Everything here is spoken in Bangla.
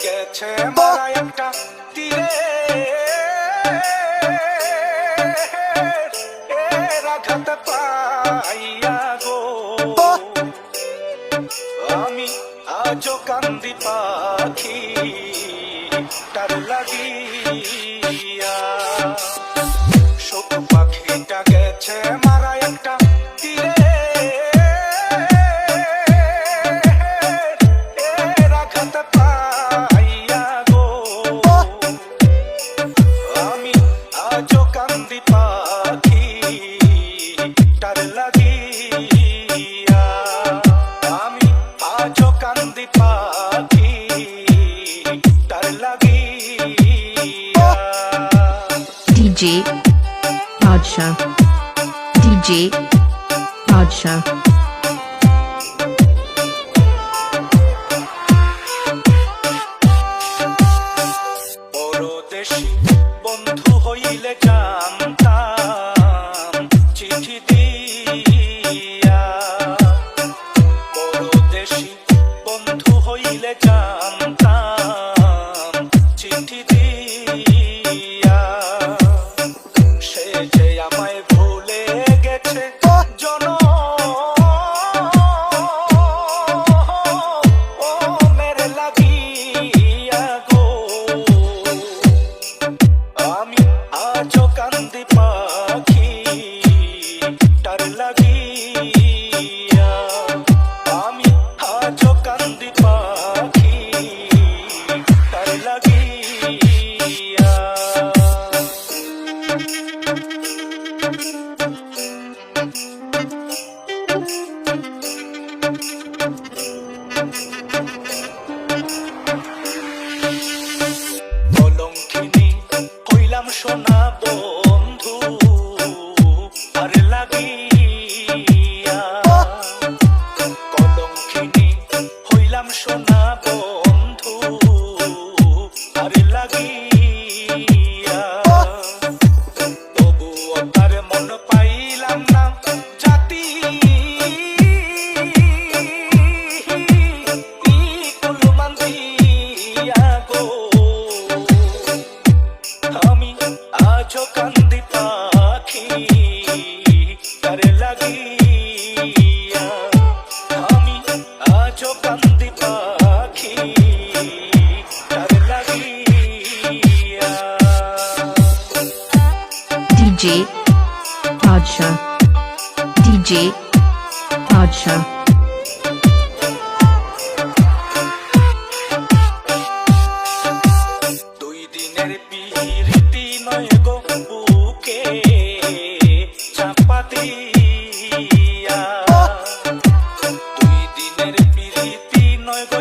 গেছে মারা একটা তীরে আঘাত পাইয়া গো আমি আজও কান্দি পাখি তার লাগিয়া শোক পাখিটা গেছে মারা একটা তীরে আঘাত পাইয়া গো আমি আজও কান্দি পাখি তার লাগিয়া আমি আজও কান্দি পাখি তার লাগিয়া DJ Badshah DJ Badshah পরদেশী বন্ধু হইলে জানতাম চিঠি দিয়া পরদেশী বন্ধু হইলে জানতাম চিঠি দিয়া সে যে আমায় ভুলে গেছে মেরে লাগিয়া গো আমি আজও কান্দি পাখি তার লাগিয়া আমি আজও কান্দি পাখি তার লাগিয়া কলঙ্কিনী হইলাম সোনা বন্ধু আর লাগিয়া কলঙ্কিনী হইলাম সোনা বন্ধু আর লাগিয়া তবুও তার মন পাইলাম না জাতি আমি আজও কান্দি পাখি তার লাগিয়া আমি আজও কান্দি পাখি তার লাগিয়া DJ Badshah DJ Badshah দুই দিনের পিরিতি নয় গো বুকে চাপা দিয়া দুই দিনের পিরিতি নয় গো